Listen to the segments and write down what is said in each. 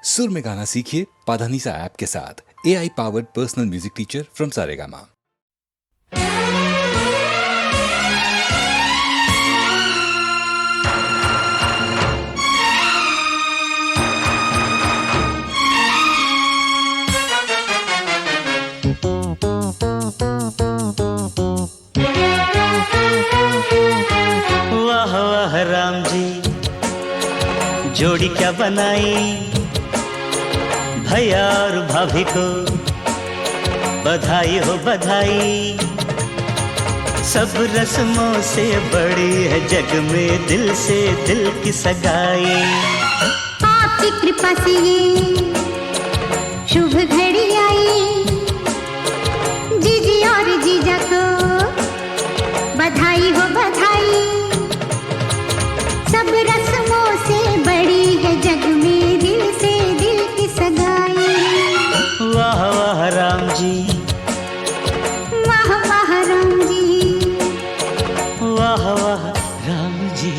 सुर में गाना सीखिए पाधानीसा ऐप के साथ। AI powered personal music teacher from Saregama. वाह वाह राम जी, जोड़ी क्या बनाई, भैया और भाभी को बधाई हो बधाई। सब रस्मों से बड़ी है जग में दिल से दिल की सगाई। आपकी कृपा से ये शुभ घड़ी आई, जीजी और जीजा को बधाई हो बधाई। सब रस्मों से बड़ी है जग में दिल से दिल की सगाई। वाह वाह राम जी, वाह वाह राम जी, वाह वाह राम जी।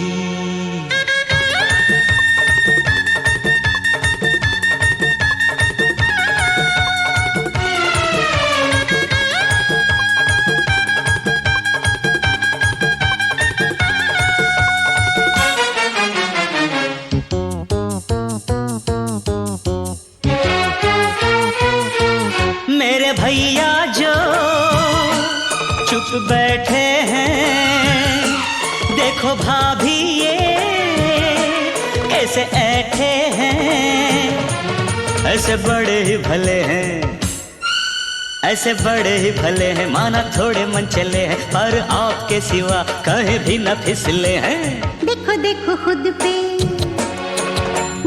मेरे भैया जो चुप बैठे हैं, देखो भाभी ये कैसे ऐठे हैं। ऐसे बड़े ही भले हैं, ऐसे बड़े ही भले हैं, माना थोड़े मन चले हैं, पर आपके सिवा कहीं भी न फिसले हैं। देखो देखो खुद पे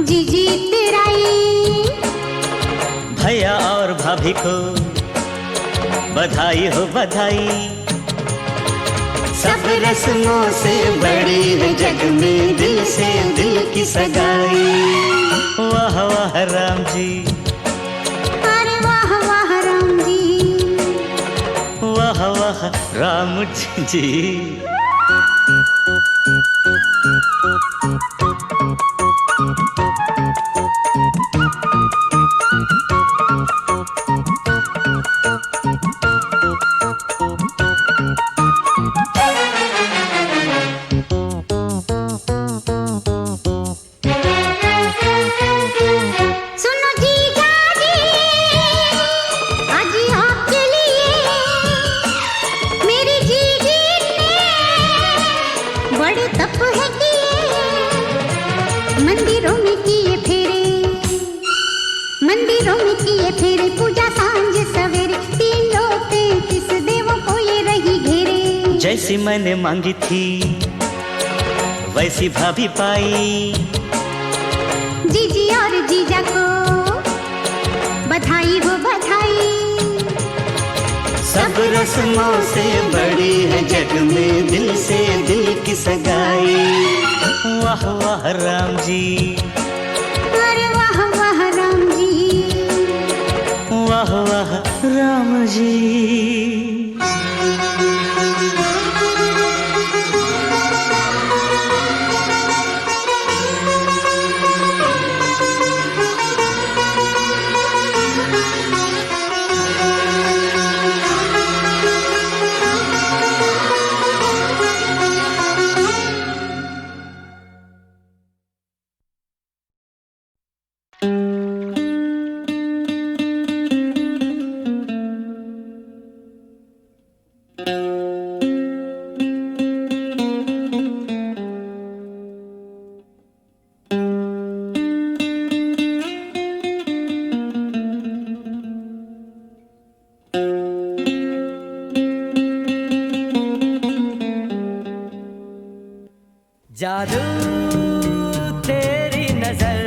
जीजी तेराई। भैया और भाभी को बधाई हो बधाई। सब रस्मों से बड़ी है जग में दिल से दिल की सगाई। वाह वाह राम जी, अरे वाह वाह राम जी, वाह वाह राम जी। सुनो जीजा जी, आज आपके लिए मेरी जीजी ने बड़े तप है किए। मंदिरों में किए फेरे, मंदिरों में किए फेरे, पूजा सांझ सवेरे, 335 देवों को ये रही घेरे। जैसी मैंने मांगी थी वैसी भाभी पाई। जीजी और जीजा को बधाई हो बधाई। सब रस्मों से बड़ी है जग में दिल से दिल की सगाई। वाह वाह राम जी, अरे वाह वाह राम जी, वाह वाह राम जी। जादू तेरी नजर,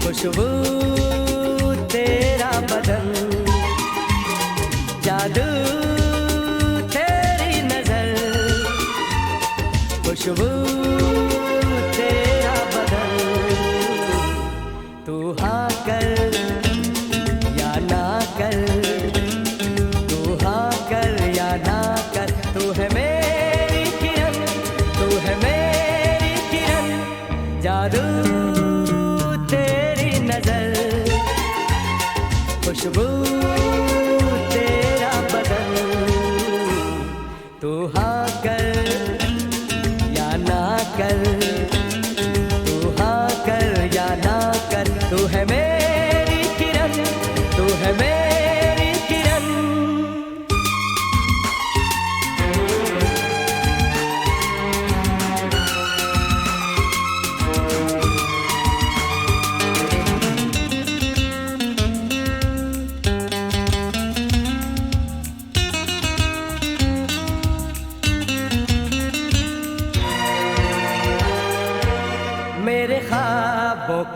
खुशबू तेरा बदन। जादू तेरी नजर, खुशबू तेरा बदन। तू हाँ कर या ना कर, तू हाँ कर या ना कर, तू है मेरी किरण, तू है मेरी किरण। जादू तेरा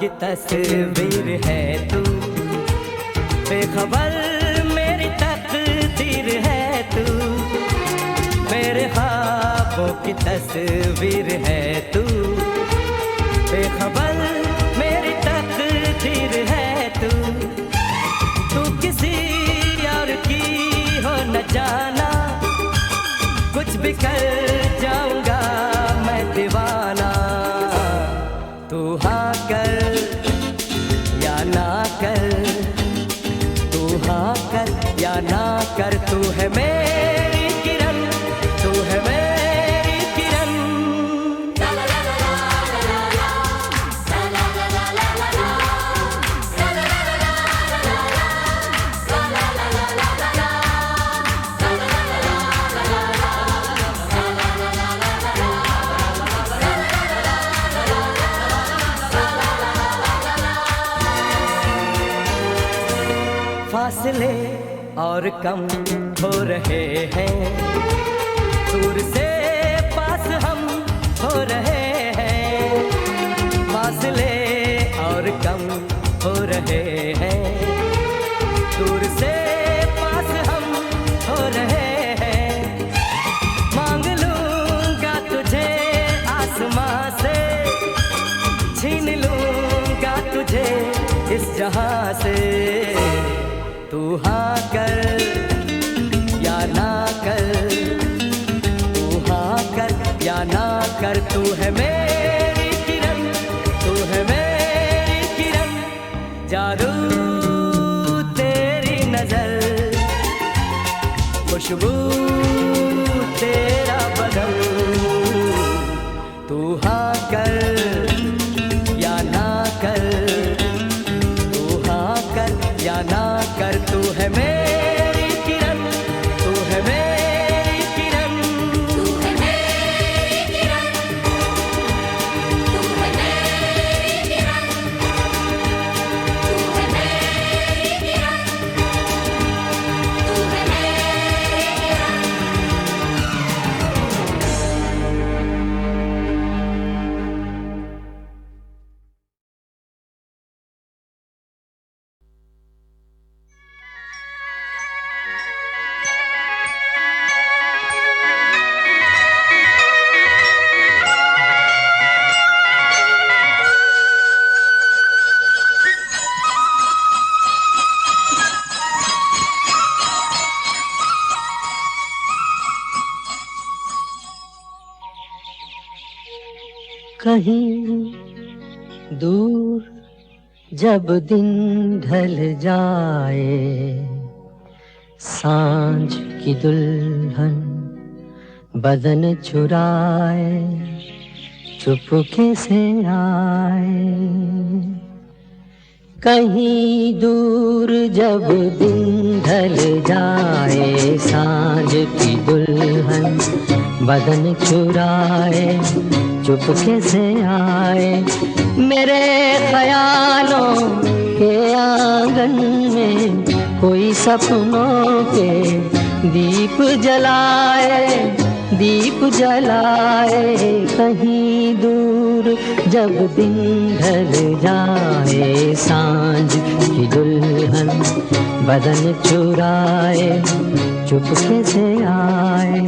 की तस्वीर है तू, बेखबर मेरी तकदीर है तू, मेरे ख्वाबों की तस्वीर है तू, बेखबर मेरी तकदीर है तू। तू किसी और की हो न जाना, कुछ भी कर जाऊंगा मैं दीवाना। तू हाँ कर या ना कर, तू हाँ कर या ना कर, तू है मेरी किरण, तू है मेरी किरण। फासले और कम हो रहे हैं, दूर से पास हम हो रहे हैं। फासले और कम हो रहे हैं, दूर से पास हम हो रहे हैं। मांग लूंगा तुझे आसमां से, छीन लूंगा तुझे इस जहां से। तू हाँ कर या ना कर, तू हाँ कर या ना कर, तू है मेरी किरण, तू है मेरी किरण। जादू तेरी नजर, खुशबू तेरा बदन। तू हाँ कर या ना कर, या ना कर, तू है मेरी किरण, तू है मेरी किरण, तू है मेरी किरण, तू है मेरी किरण, तू है मेरी किरण, तू है मेरी कहीं दूर जब दिन ढल जाए, सांझ की दुल्हन बदन चुराए चुपके से आए। कहीं दूर जब दिन ढल जाए, सांझ की दुल्हन बदन चुराए चुपके से आए। मेरे ख्यालों के आंगन में कोई सपनों के दीप जलाए, दीप जलाए। कहीं दूर जब दिन ढल जाए, सांझ की दुल्हन बदन चुराए चुपके से आए।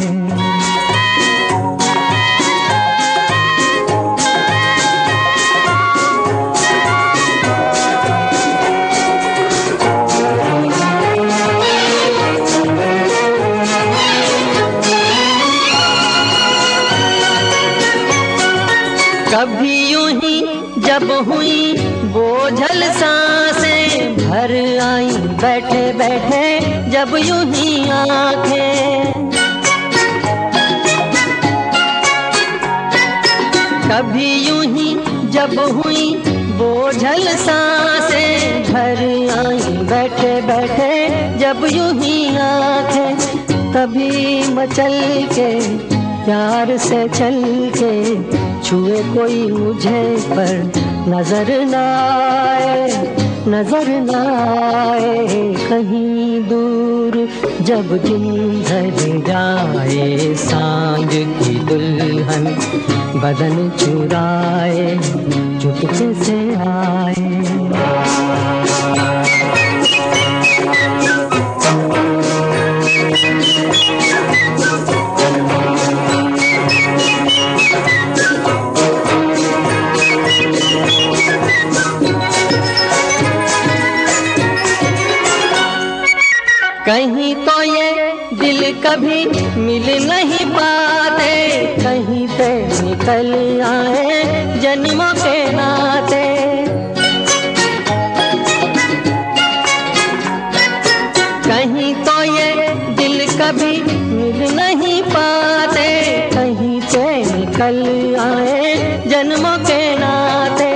कभी यूं ही जब हुई बोझल सांसें भर आई, बैठे बैठे जब यूं ही आंखें। कभी यूं ही जब हुई बोझल सांसें भर आई, बैठे बैठे जब यूं ही आंखें। तभी मचल के प्यार से चल के छुए कोई मुझे पर नजर न आए, नजर न आए। कहीं दूर जब दिन ढल जाए, सांझ की दुल्हन बदन चुराए चुपके से आए। कहीं तो ये दिल कभी मिल नहीं पाते, कहीं पे निकल आए जन्मों के नाते। कहीं तो ये दिल कभी मिल नहीं पाते, कहीं पे निकल आए जन्मों के नाते।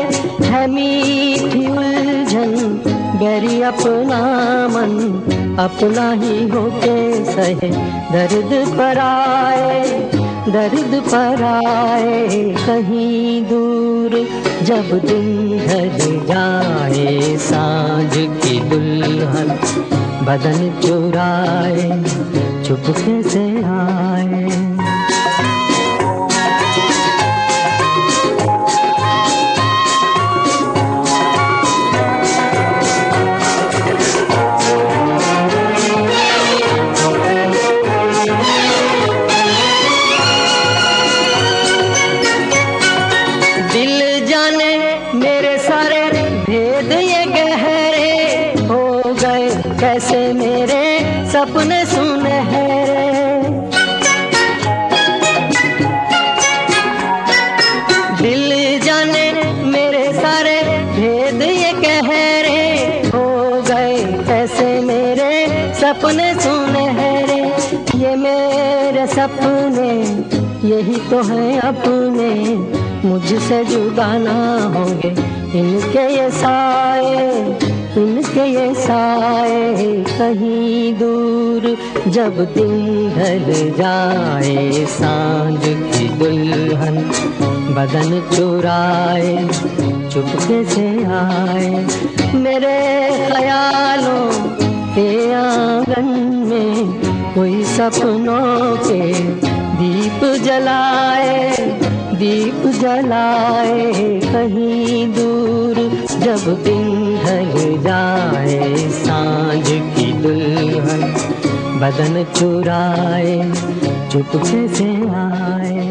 है मीठी उलझन गहरी अपना मन, अपना ही होके सहे दर्द पर आए, दर्द पर आए। कहीं दूर जब दिन ढल जाए, सांझ की दुल्हन बदन चुराए चुपके से आए। कैसे मेरे सपने सुनहरे, दिल जाने मेरे सारे भेद ये गहरे हो गए, कैसे मेरे सपने सुनहरे। ये मेरे सपने यही तो हैं अपने, मुझसे जुदा ना होंगे इनके ये साए, इनके ये साए। कहीं दूर जब दिन ढल जाए, सांझ की दुल्हन बदन चुराए चुपके से आए। मेरे ख्यालों के आंगन में कोई सपनों के दीप जलाए, दीप जलाए। कहीं दूर जब दिन ढल जाए, सांझ की दुल्हन बदन चुराए चुपके से आए।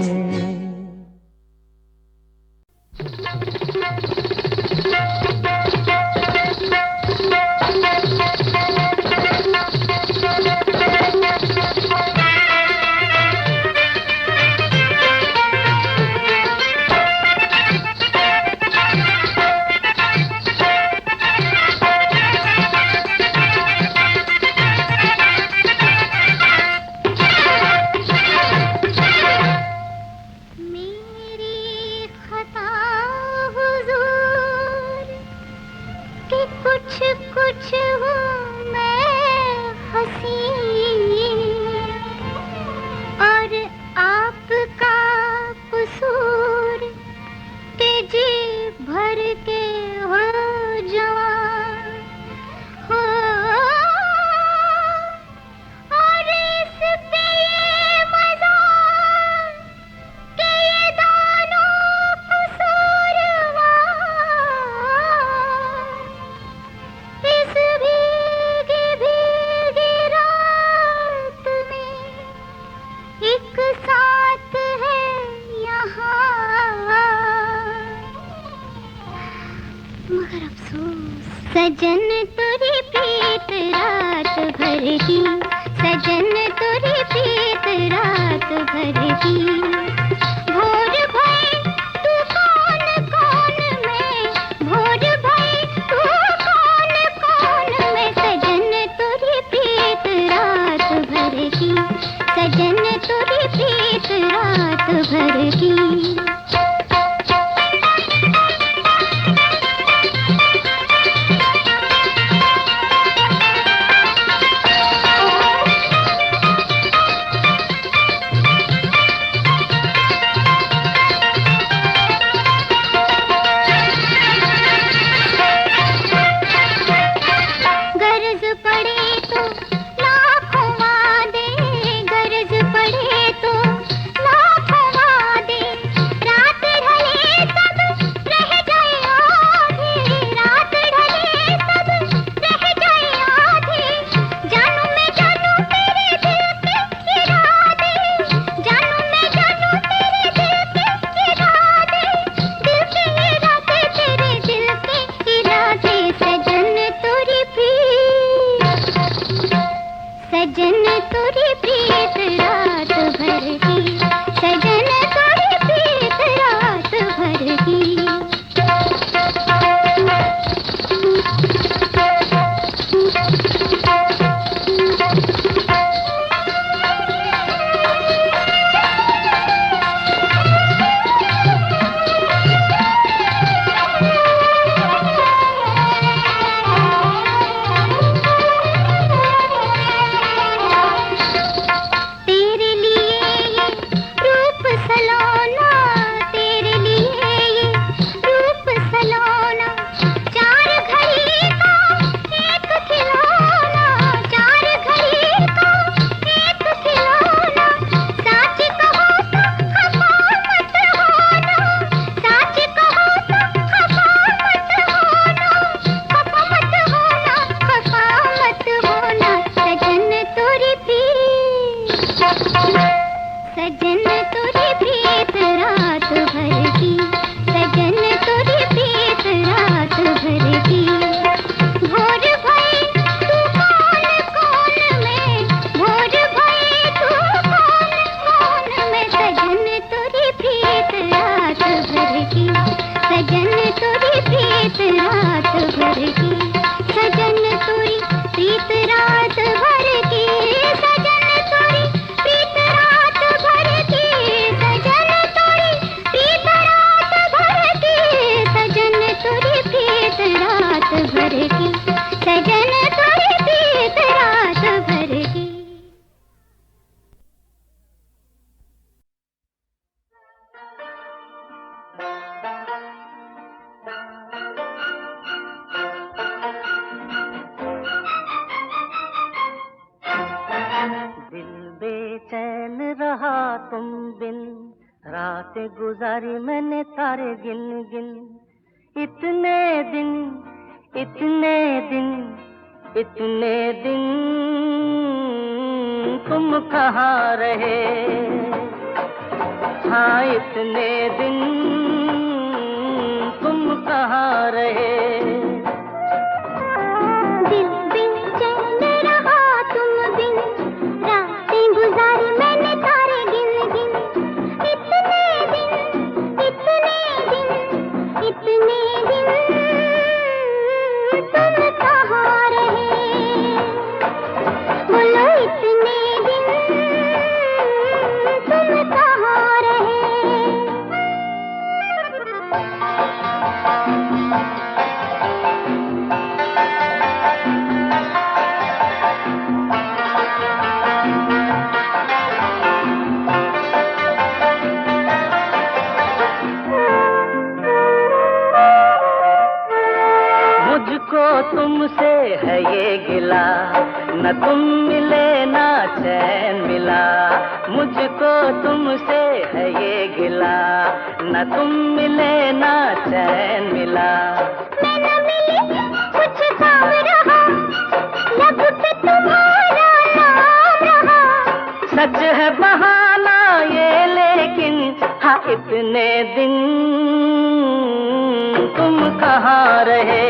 सजन तुरी प्रीत रात भर की, सजन तुरी प्रीत रात भर की। भोर भई तू कौन कौन में, भोर भई तू कौन कौन में। सजन तुरी प्रीत रात भर की, सजन तुरी प्रीत रात भर की। रात भर की सजन तुरी प्रीत रात भर की सजन तुरी प्रीत रात भर की सजन तुरी प्रीत रात भर की सजन तुरी प्रीत रात भर की सजन तुरी प्रीत रात भर की। दिल बेचैन रहा तुम बिन, रात गुजारी मैंने तारे गिन गिन। इतने दिन इतने दिन इतने दिन तुम कहाँ रहे। हाँ इतने दिन तुम कहाँ रहे। दिल बेचैन रहा तुम बिन, रातें गुजारी मैंने तारे गिन गिन। इतने दिन इतने दिन इतने दिन तुम कहाँ रहे। बोलो इतने दिन तुम कहाँ रहे। मुझको तुमसे है ये गिला, न तुम मिले ना चैन मिला। मुझको तुमसे है ये गिला, न तुम मिले ना चैन मिला। मैं न मिली कुछ काम रहा, लब पे तुम्हारा नाम रहा। सच है बहाना ये लेकिन, हाँ इतने दिन तुम कहाँ रहे।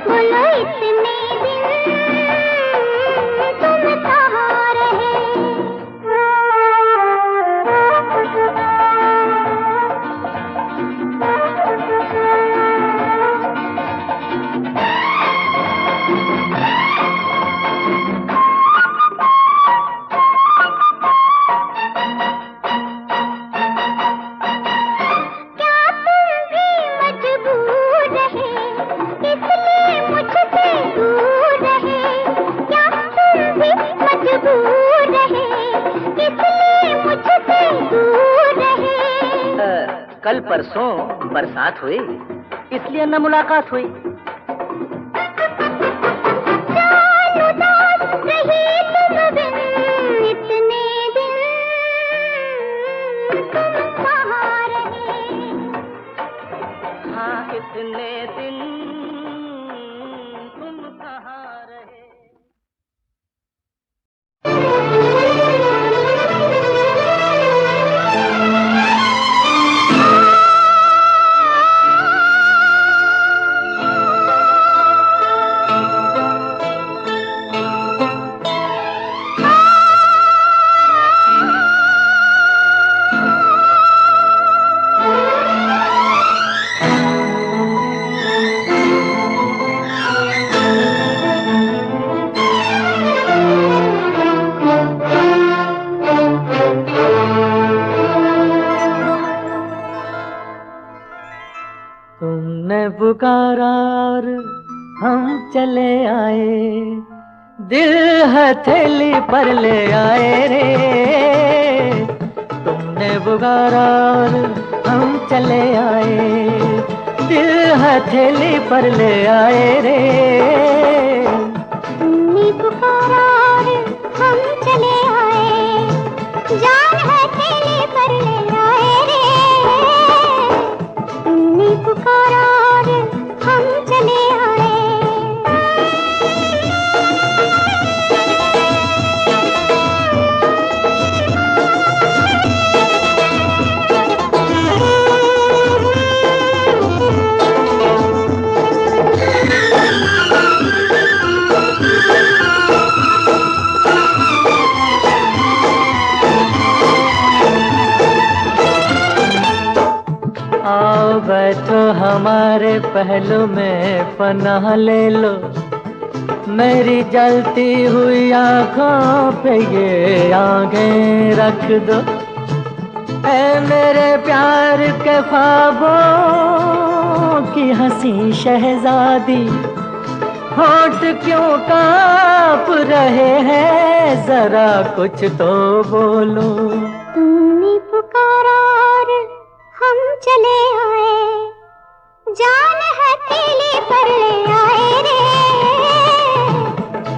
बोलो इतने दिन तुम कहाँ रहे। क्या तुम भी मजबूर रहे, इसलिए मुझसे दूर रहे। क्या तुम भी मजबूर रहे, इसलिए मुझसे दूर रहे। कल परसों बरसात हुई, इसलिए न मुलाकात हुई। जान उदास रही तुम बिन, इतने दिन तुम कहाँ रहे। हाँ इतने दिन तुम कहाँ रहे। तुमने पुकारा और हम चले आए, दिल हथेली पर ले आए रे। तुमने पुकारा और हम चले आए, दिल हथेली पर ले आए रे। तुमने पुकारा और हम चले आए, जान हथेली पर ले आए रे। तुमने पुकारा और हम चले आए। पहलू में पनाह ले लो, मेरी जलती हुई आँखों पे ये आँखें रख दो। ऐ मेरे प्यार के ख्वाबों की हंसी शहजादी, होठ क्यों कांप रहे हैं, जरा कुछ तो बोलो। तुमने पुकारा और हम चले आए, जान हथेली पर ले आए रे।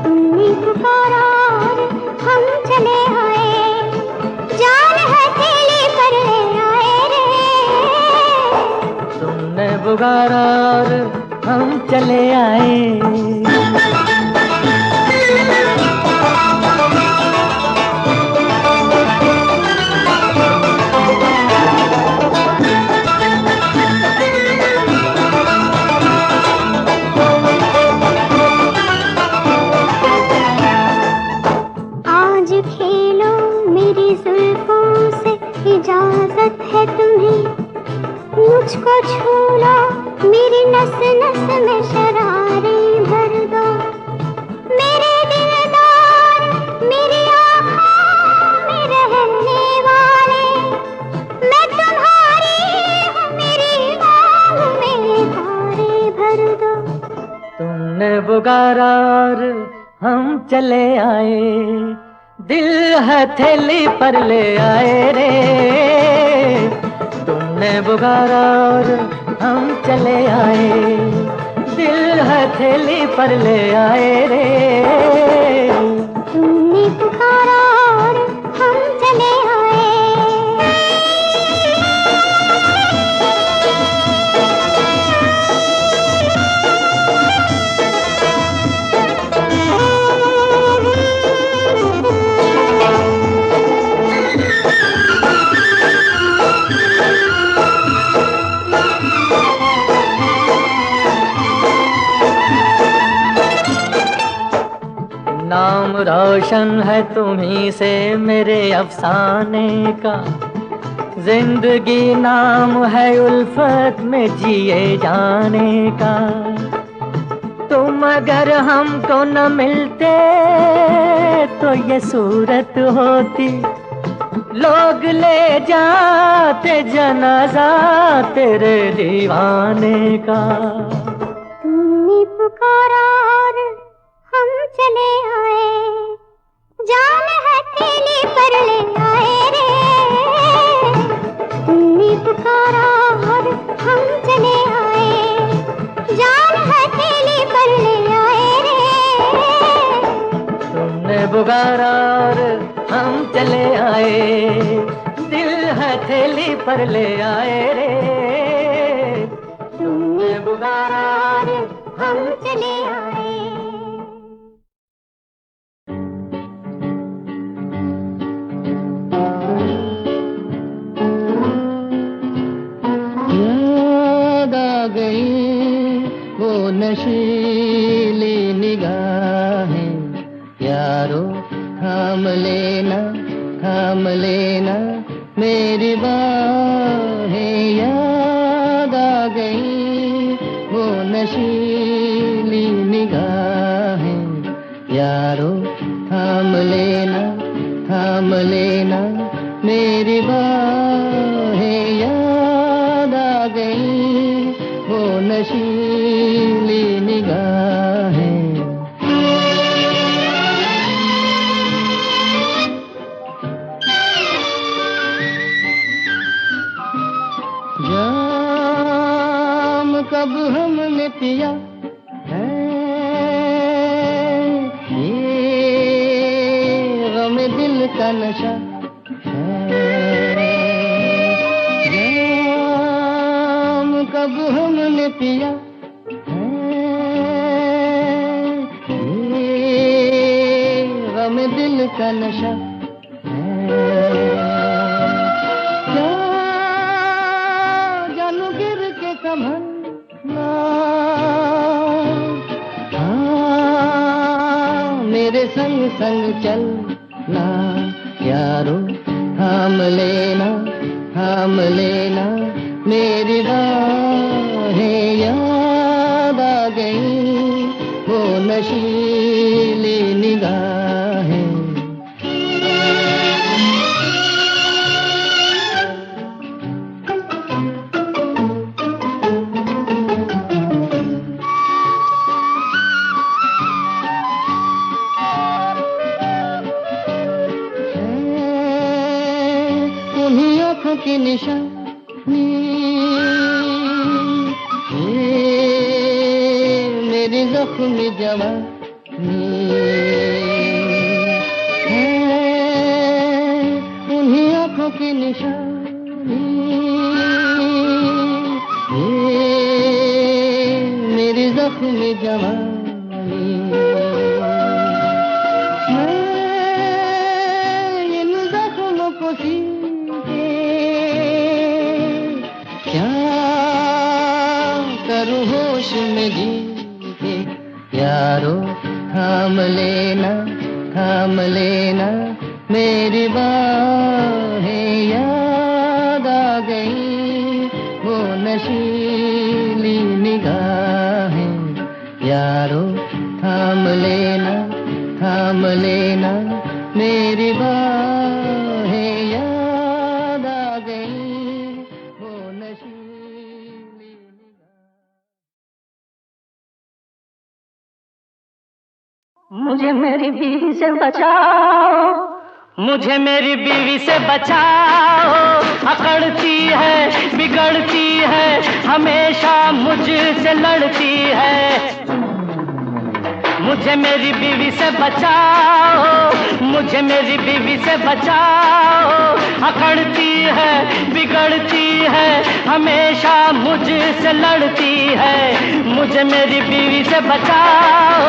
तुमने पुकारा और हम चले आए, जान हथेली पर ले आए रे। तुमने पुकारा और हम चले आए। आज खेलो मेरी जुल्फों से, इजाजत है तुम्हें। मुझको छू लो, मेरी नस नस में शरारें भर दो। मेरे दिलदार, मेरी आँखों में रहने वाले, मैं तुम्हारी हूँ, मेरी मांग में तारे भर दो। तुमने पुकारा और हम चले आए, दिल हथेली पर ले आए रे। तुमने पुकारा और हम चले आए, दिल हथेली पर ले आए रे। तुमने पुकारा और हम चले आए। नाम रोशन है तुम्ही से मेरे अफसाने का, जिंदगी नाम है उल्फत में जिए जाने का। तुम अगर हमको न मिलते तो ये सूरत होती, लोग ले जाते जनाजा तेरे दीवाने का। तुमने पुकारा और हम चले आए, जान हथेली पर ले आए रे। तुमने पुकारा और हम चले आए, जान हथेली पर ले आए रे। तुमने पुकारा और हम चले आए, दिल हथेली पर ले आए रे। तुमने पुकारा और हम चले आए। याद आ गई वो नशीली निगाहें, यारो थाम लेना मेरी बाहें। याद आ गई वो नशीली निगाहें, यारो थाम लेना मेरी बाहें। याद आ गई वो नशीली निगाहें। जाम कब हमने पिया है, ये गम दिल का नशा है। जाम कब हमने पिया है, ये गम दिल का नशा है। मेरे संग संग चलना यारो, थाम लेना मेरी बाहें। यार नशीली निगाहें। उन्हीं आँखों की निशानी मेरी जख्मी जवानी है, उन्हीं आँखों की निशानी मेरी जख्मी जवानी। मैं इन जख्मों को सीके क्या करूँ होश में जी के। यारो थाम लेना मेरी बाहें, याद आ गई वो नशीली निगाहें। यारो थाम लेना मेरी बाहें, याद आ गई वो नशीली निगाहें। मुझे मेरी बीवी से बचाओ, मुझे मेरी बीवी से बचाओ। अकड़ती है, बिगड़ती है, हमेशा मुझसे लड़ती है। मुझे मेरी बीवी से बचाओ, मुझे मेरी बीवी से बचाओ। अकड़ती है, बिगड़ती है, हमेशा मुझसे लड़ती है। मुझे मेरी बीवी से बचाओ।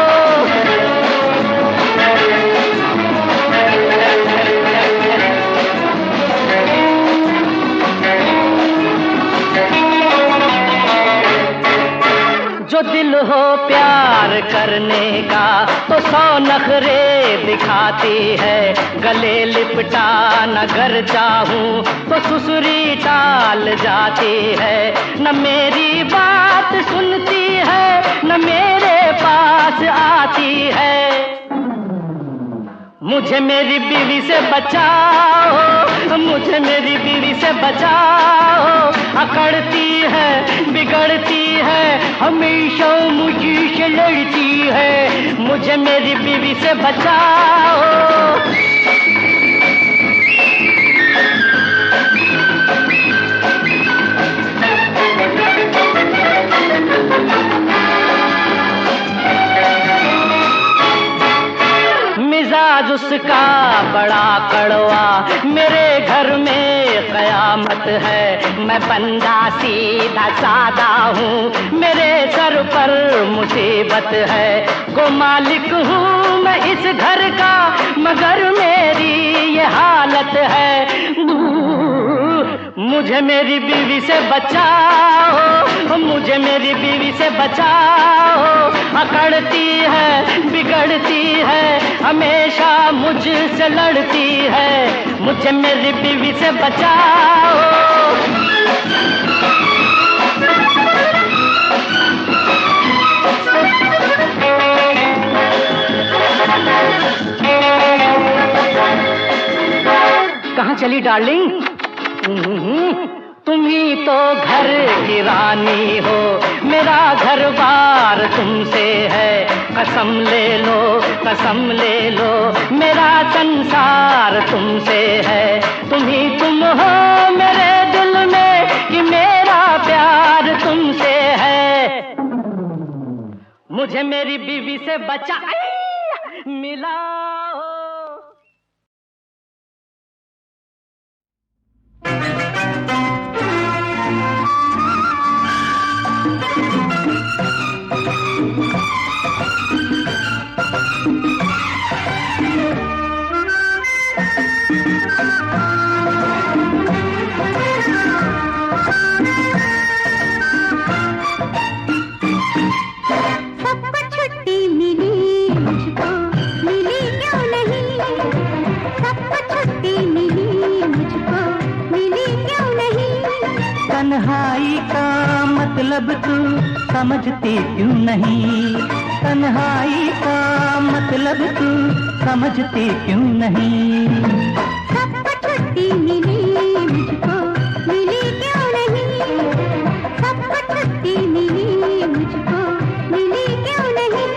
जो दिल हो प्यार करने का तो 100 नखरे दिखाती है। गले लिपटा न घर चाहूं तो सुसुरी टाल जाती है। न मेरी बात सुनती है, न मेरे पास आती है। मुझे मेरी बीवी से बचाओ, मुझे मेरी बीवी से बचाओ। अकड़ती है, बिगड़ती है, हमेशा मुझसे लड़ती है। मुझे मेरी बीवी से बचाओ। मिजाज उसका बड़ा कड़वा, मेरे घर में कयामत है। मैं बंदा सीधा सादा हूँ, मेरे सर पर मुसीबत है। गो मालिक हूँ मैं इस घर का, मगर मेरी ये हालत है। मुझे मेरी बीवी से बचाओ, मुझे मेरी बीवी से बचाओ। अकड़ती है, बिगड़ती है, हमेशा मुझसे लड़ती है। मुझे मेरी बीवी से बचाओ। कहाँ चली डार्लिंग? तुम ही तो घर की रानी हो, मेरा घर बार तुमसे है। कसम ले लो, कसम ले लो, मेरा संसार तुमसे है। तुम ही तुम हो मेरे दिल में, कि मेरा प्यार तुमसे है। मुझे मेरी बीवी से बचा मिलाओ। सबको छुट्टी मिली, मुझको मिली क्यों नहीं? सबको छुट्टी मिली, मुझको मिली क्यों नहीं? तन्हाई का मतलब तू समझती क्यों नहीं? तन्हाई का मतलब तू समझती क्यों नहीं? सबको छुट्टी मिली मुझको मिली क्यों नहीं? सबको छुट्टी मिली मुझको मिली क्यों नहीं?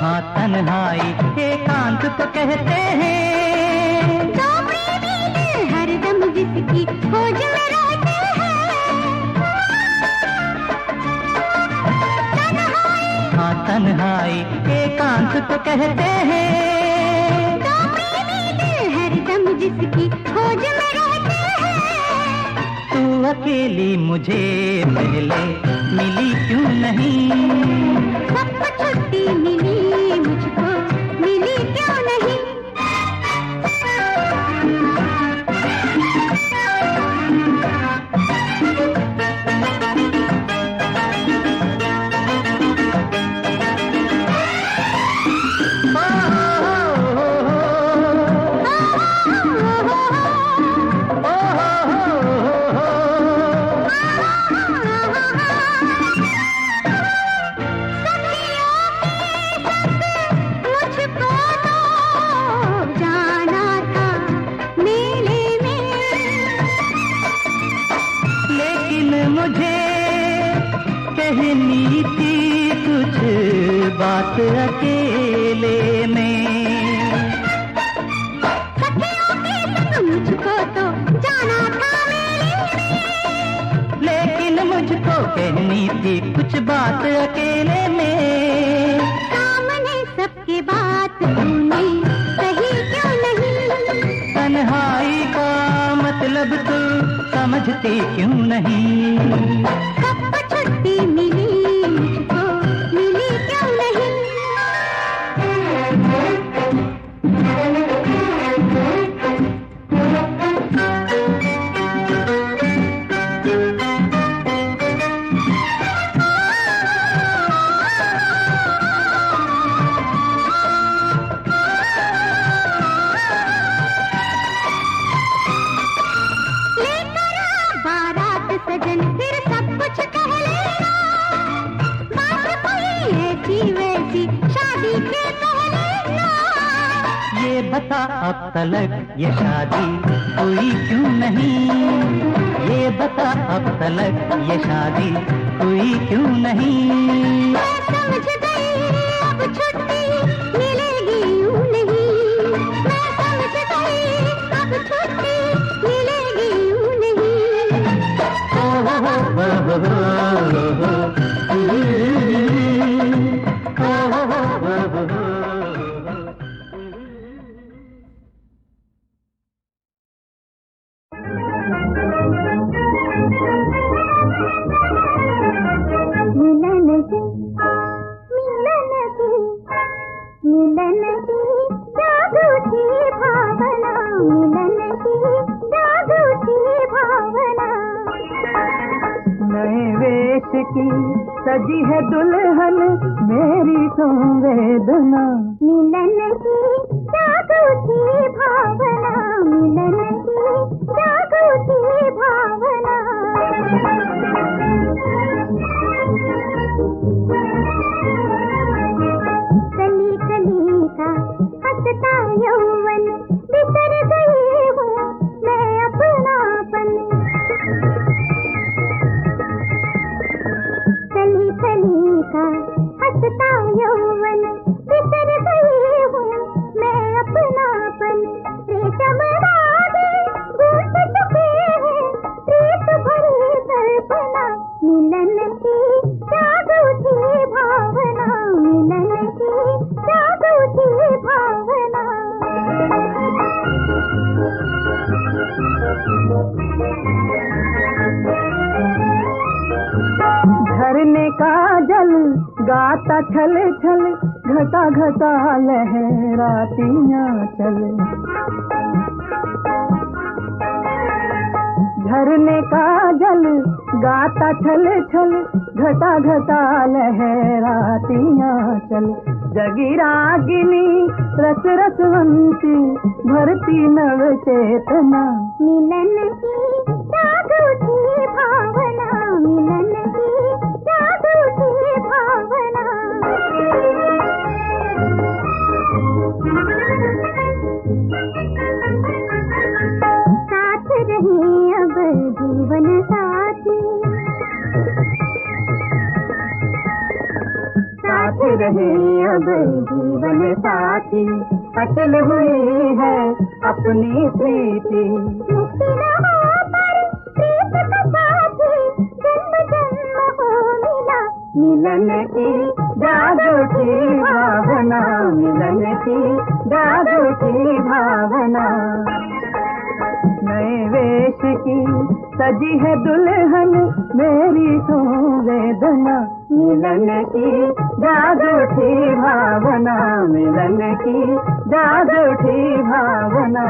हाँ तन्हाई एकांत तो कहते हैं, दो प्रेमी दिल हरदम जिसकी खोज में रहते हैं। हाँ तन्हाई एकांत तो कहते हैं, दो प्रेमी दिल हरदम जिसकी खोज में रहते हैं। तू अकेली मुझे पहले मिली क्यों नहीं? सबको छुट्टी मिली मुझको मिली क्यों नहीं? बात अकेले में। मुझको तो जाना था मेले में, लेकिन मुझको कहनी थी कुछ बात अकेले में। सामने सबके बात तूने कही क्यों नहीं? तन्हाई का मतलब तू समझती क्यों नहीं? सबको छुट्टी मिली मुझको मिली क्यों नहीं? लेकर आ बारात सजन फिर सब कुछ कह लेना, बात कोई ऐसी वैसी शादी के पहले ना। ये बता अब तलक ये शादी हुई क्यों नहीं? ये बता अब तलक ये शादी हुई क्यों नहीं? मैं समझ गई अब छुट्टी मिलेगी यूं नहीं। मैं समझ गई अब छुट्टी मिलेगी यूं नहीं। मिलन की जादू की भावना, मिलन की जादू की भावना। नए वेश की सजी है दुल्हन मेरी संवेदना। मिलन की जादू की भावना, मिलन की जादू की भावना। कली कली का हंसता यौवन, बिसर गई हूँ मैं अपनापन। कली कली का हंसता यौवन, बिसर गई हूँ मैं अपनापन। रेशम धागे गूंथ चुके हैं प्रीत भरी कल्पना। मिलन की जादू की भावना, मिलन की जादू की भावना। झरने का जल गाता छल छल, घटा घटा लहरातियाँ चल। झरने का जल गाता छल छल, घटा घटा लहरातियाँ चल। जगी रागिनी रस रसवंती भरती नव चेतना। मिलन की जाग उठी भावना, मिलन की जाग उठी भावना। साथ रहे अब जीवन साथी, साथ रहे अब जीवन साथी, अचल हुई है अपनी प्रीति। मुक्ति न हो पर प्रीत का साथी, जन्म जन्म हो मिला। मिलन की जाग उठी भावना, मिलन की जाग उठी भावना। नए वेश की सजी है दुल्हन मेरी संवेदना। मिलन की जाग उठी भावना, मिलन की जाग उठी भावना।